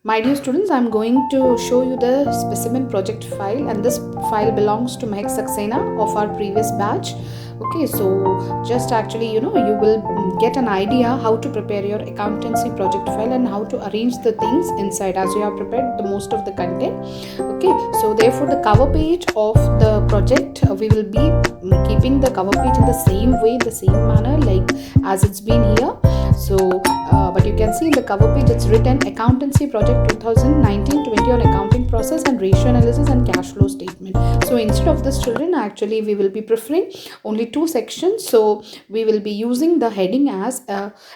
My dear students, I'm going to show you the specimen project file, and this file belongs to Mehak Saxena of our previous batch. Okay, so just actually, you will get an idea how to prepare your accountancy project file and how to arrange the things inside as you have prepared the most of the content. Okay, so therefore the cover page of the project, we will be keeping the cover page in the same way, the same manner like as it's been here. So but you can see in the cover page it's written accountancy project 2019-20 on accounting process and ratio analysis and cash flow statement. So instead of this, children, actually we will be preferring only two sections. So we will be using the heading as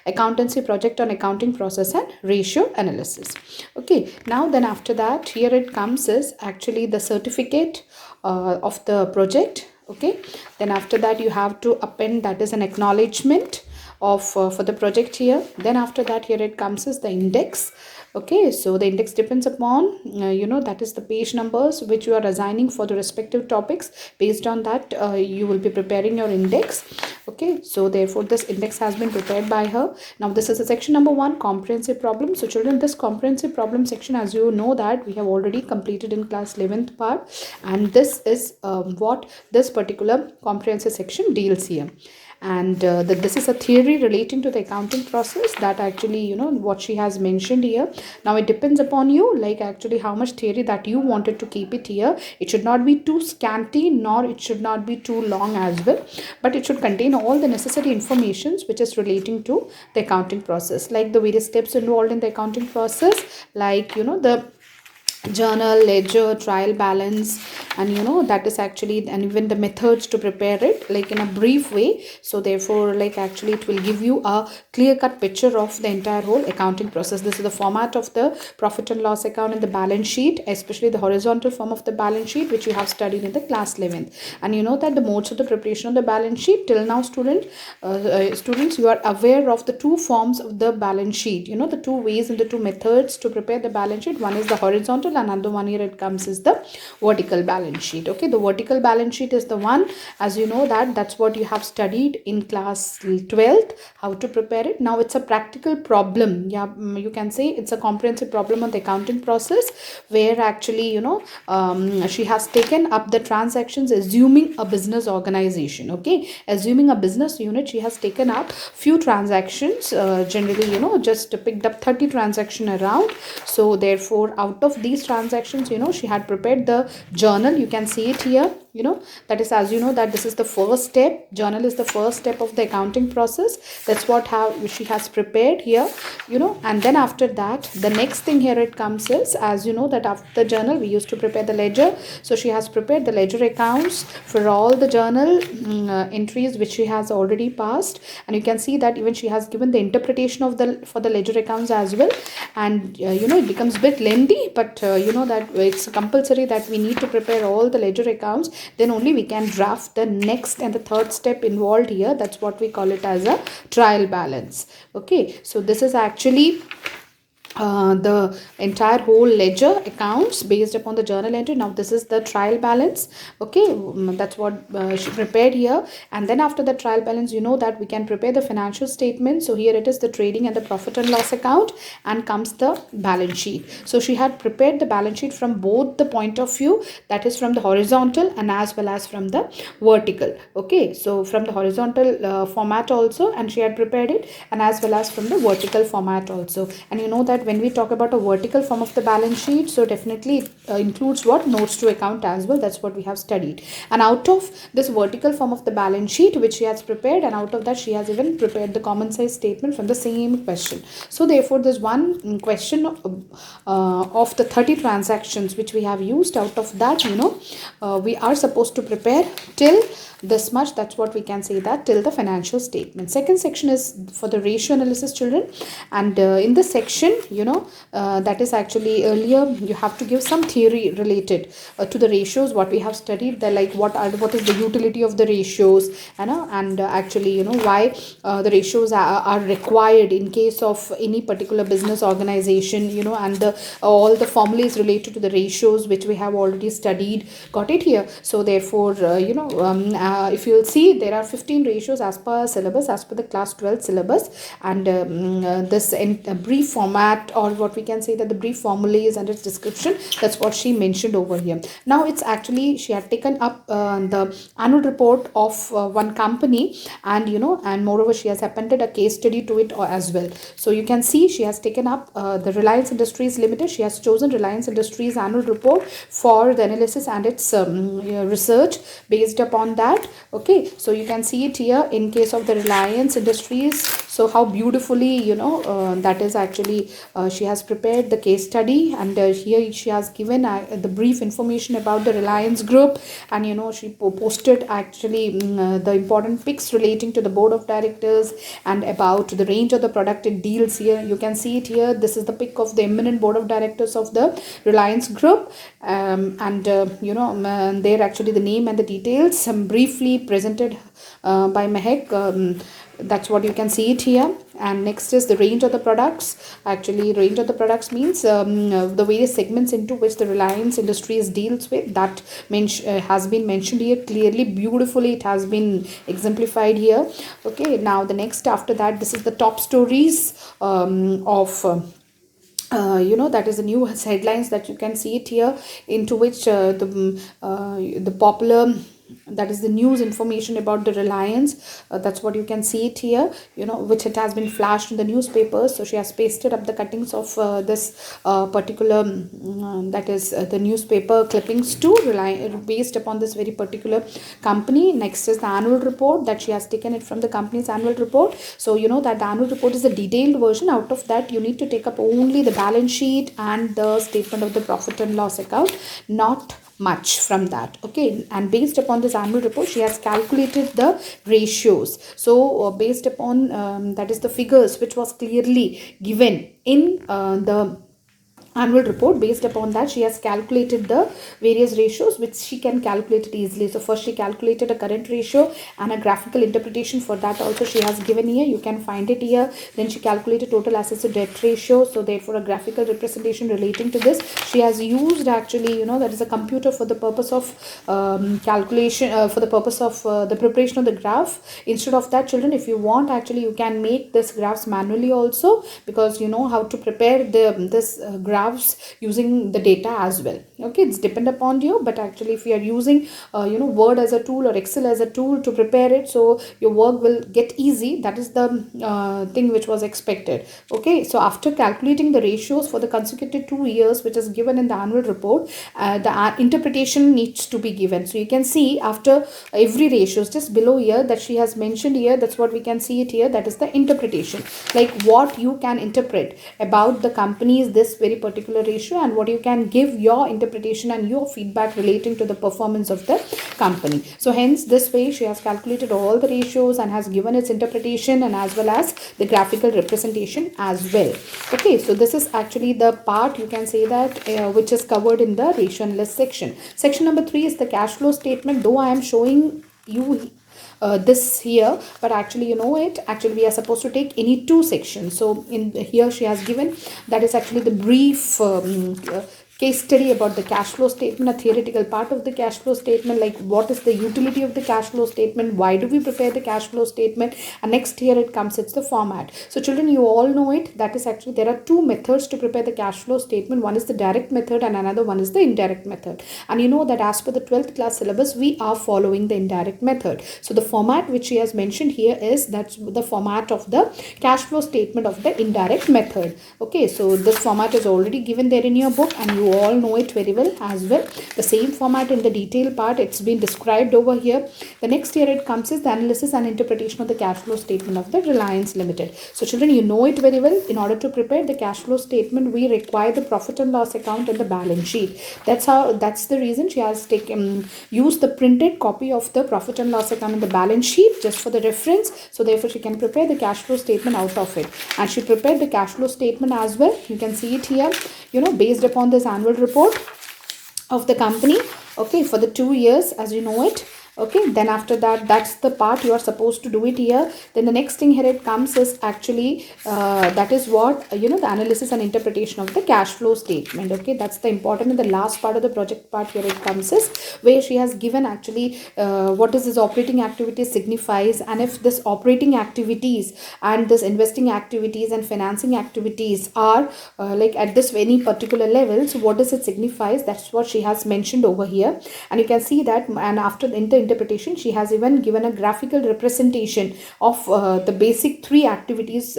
accountancy project on accounting process and ratio analysis. Okay, now then after that, here it comes is actually the certificate of the project. Okay, then after that you have to append, that is an acknowledgement of for the project here. Then after that, here it comes is the index. Okay, so the index depends upon that is the page numbers which you are assigning for the respective topics. Based on that, you will be preparing your index. Okay, so therefore this index has been prepared by her. Now this is a section number 1, comprehensive problem. So children, this comprehensive problem section, as you know, that we have already completed in class 11th part, and this is what this particular comprehensive section deals here. And that this is a theory relating to the accounting process, that actually what she has mentioned here. Now it depends upon you, like actually how much theory that you wanted to keep it here. It should not be too scanty, nor it should not be too long as well, but it should contain all the necessary informations which is relating to the accounting process, like the various steps involved in the accounting process, like the journal, ledger, trial balance, and that is actually, and even the methods to prepare it like in a brief way. So therefore, like actually it will give you a clear cut picture of the entire whole accounting process. This is the format of the profit and loss account and the balance sheet, especially the horizontal form of the balance sheet, which you have studied in the class 11th. And you know that the modes of the preparation of the balance sheet till now, students, you are aware of the two forms of the balance sheet, the two ways and the two methods to prepare the balance sheet. One is the horizontal, another one here it comes is the vertical balance sheet. Okay, the vertical balance sheet is the one, as you know, that's what you have studied in class 12th, how to prepare it. Now it's a practical problem. Yeah, you can say it's a comprehensive problem on the accounting process, where actually she has taken up the transactions assuming a business organization. Okay, assuming a business unit, she has taken up few transactions, generally just picked up 30 transaction around. So therefore, out of these transactions, she had prepared the journal. You can see it here. That is, as you know, that this is the first step. Journal is the first step of the accounting process. That's what she has prepared here. And then after that, the next thing here it comes is, as you know, that after the journal we used to prepare the ledger. So she has prepared the ledger accounts for all the journal entries which she has already passed. And you can see that even she has given the interpretation of for the ledger accounts as well. And it becomes a bit lengthy, but that it's compulsory that we need to prepare all the ledger accounts. Then only we can draft the next and the third step involved here. That's what we call it as a trial balance. Okay, so this is actually the entire whole ledger accounts based upon the journal entry. Now this is the trial balance. Okay, that's what she prepared here. And then after the trial balance, that we can prepare the financial statement. So here it is the trading and the profit and loss account, and comes the balance sheet. So she had prepared the balance sheet from both the point of view, that is from the horizontal and as well as from the vertical. Okay, so from the horizontal format also, and she had prepared it, and as well as from the vertical format also. And that when we talk about a vertical form of the balance sheet, so definitely it includes what? Notes to account as well. That's what we have studied. And out of this vertical form of the balance sheet which she has prepared, and out of that she has even prepared the common size statement from the same question. So therefore, there's one question of the 30 transactions which we have used. Out of that, we are supposed to prepare till this much. That's what we can say, that till the financial statement. Second section is for the ratio analysis, children. And in this section, that is actually earlier you have to give some theory related to the ratios, what we have studied. The like what is the utility of the ratios, and actually why the ratios are required in case of any particular business organization, and all the formulas related to the ratios which we have already studied. Got it here? So therefore, if you'll see, there are 15 ratios as per syllabus, as per the class 12 syllabus. And this brief format format, or what we can say that the brief formulas and its description, that's what she mentioned over here. Now it's actually she had taken up the annual report of one company, and and moreover she has appended a case study to it as well. So you can see she has taken up the Reliance Industries Limited. She has chosen Reliance Industries annual report for the analysis and its research based upon that. Okay, so you can see it here in case of the Reliance Industries. So how beautifully that is actually she has prepared the case study, and here she has given the brief information about the Reliance Group, and she posted actually the important pics relating to the board of directors and about the range of the product it deals. Here you can see it here. This is the pic of the eminent board of directors of the Reliance Group, and there actually the name and the details briefly presented by Mehak. That's what you can see it here. And next is the range of the products. Actually, range of the products means the various segments into which the Reliance Industries deals with. That has been mentioned here clearly, beautifully. It has been exemplified here. Okay, now the next after that, this is the top stories of that is the new headlines that you can see it here, into which the popular, that is the news information about the Reliance. That's what you can see it here, which it has been flashed in the newspapers. So she has pasted up the cuttings of this particular that is the newspaper clippings to based upon this very particular company. Next is the annual report, that she has taken it from the company's annual report. So that the annual report is a detailed version. Out of that you need to take up only the balance sheet and the statement of the profit and loss account, not much from that. Okay, and based upon this annual report she has calculated the ratios. So based upon that is the figures which was clearly given in the annual report, based upon that she has calculated the various ratios which she can calculate it easily. So first she calculated a current ratio and a graphical interpretation for that also she has given here. You can find it here. Then she calculated total assets to debt ratio. So therefore a graphical representation relating to this she has used. Actually that is a computer for the purpose of calculation, for the purpose of the preparation of the graph. Instead of that, children, if you want, actually you can make this graphs manually also, because you know how to prepare this graphs using the data as well. Okay, it's depend upon you, but actually if you are using Word as a tool or Excel as a tool to prepare it, so your work will get easy. That is the thing which was expected. Okay, so after calculating the ratios for the consecutive 2 years which is given in the annual report, the interpretation needs to be given. So you can see after every ratios just below here that she has mentioned here, that's what we can see it here, that is the interpretation, like what you can interpret about the company's this very particular ratio, and what you can give your interpretation and your feedback relating to the performance of the company. So hence this way she has calculated all the ratios and has given its interpretation and as well as the graphical representation as well. Okay, so this is actually the part you can say that which is covered in the ratio and less section. Section number 3 is the cash flow statement. Though I am showing you this here, but actually actually we are supposed to take any 2 sections. So in here she has given that is actually the brief case study about the cash flow statement, a theoretical part of the cash flow statement, like what is the utility of the cash flow statement, why do we prepare the cash flow statement, and next here it comes, it's the format. So children, you all know it, that is actually there are 2 methods to prepare the cash flow statement. One is the direct method and another one is the indirect method, and you know that as per the 12th class syllabus we are following the indirect method. So the format which she has mentioned here is that's the format of the cash flow statement of the indirect method. Okay, so this format is already given there in your book and you all know it very well as well. The same format in the detail part, it's been described over here. The next here it comes is the analysis and interpretation of the cash flow statement of the Reliance Limited. So children, you know it very well. In order to prepare the cash flow statement, we require the profit and loss account and the balance sheet. That's the reason she has used the printed copy of the profit and loss account and the balance sheet just for the reference. So therefore she can prepare the cash flow statement out of it, and she prepared the cash flow statement as well. You can see it here, based upon this annual report of the company. Okay, for the 2 years as you know it, Okay, then after that, that's the part you are supposed to do it here. Then the next thing here it comes is actually that is what the analysis and interpretation of the cash flow statement. Okay, that's the important and the last part of the project part here it comes is where she has given actually what is this operating activity signifies, and if this operating activities and this investing activities and financing activities are like at this any particular level, so what does it signifies? That's what she has mentioned over here. And you can see that, and after the interpretation she has even given a graphical representation of the basic three activities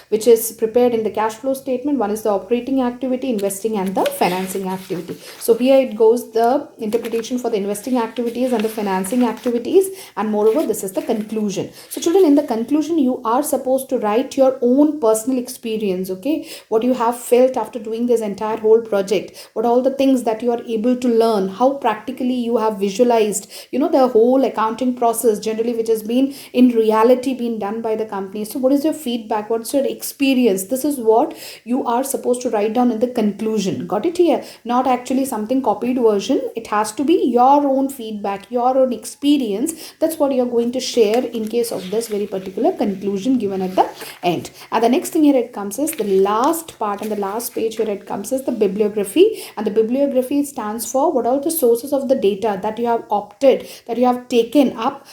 which is prepared in the cash flow statement. One is the operating activity, investing, and the financing activity. So here it goes the interpretation for the investing activities and the financing activities, and moreover this is the conclusion. So children, in the conclusion you are supposed to write your own personal experience. Okay, what you have felt after doing this entire whole project, what all the things that you are able to learn, how practically you have visualized the whole accounting process generally which has been in reality been done by the company. So what is your feedback, what's your experience? This is what you are supposed to write down in the conclusion. Got it here? Not actually something copied version. It has to be your own feedback, your own experience. That's what you're going to share in case of this very particular conclusion given at the end. And the next thing here it comes is the last part, and the last page here it comes is the bibliography. And the bibliography stands for what are the sources of the data that you have opted, that you have taken up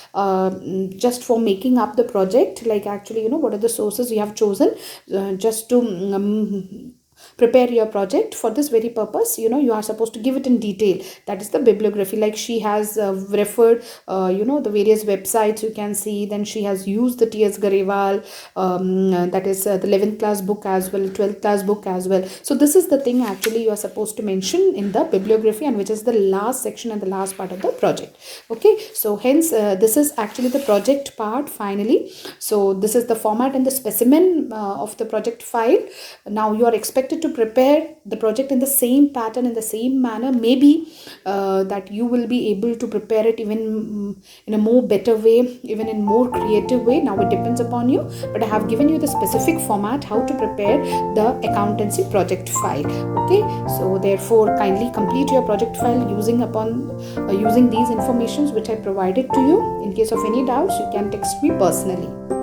just for making up the project. Like actually what are the sources you have chosen just to prepare your project for this very purpose. You are supposed to give it in detail. That is the bibliography. Like she has referred the various websites you can see. Then she has used the T.S. Garewal that is the 11th class book as well, 12th class book as well. So this is the thing actually you are supposed to mention in the bibliography, and which is the last section and the last part of the project. Okay, so hence this is actually the project part finally. So this is the format and the specimen of the project file. Now you are expected to prepare the project in the same pattern, in the same manner. Maybe that you will be able to prepare it even in a more better way, even in more creative way. Now it depends upon you, but I have given you the specific format how to prepare the accountancy project file. Okay, so therefore kindly complete your project file using these informations which I provided to you. In case of any doubts, you can text me personally.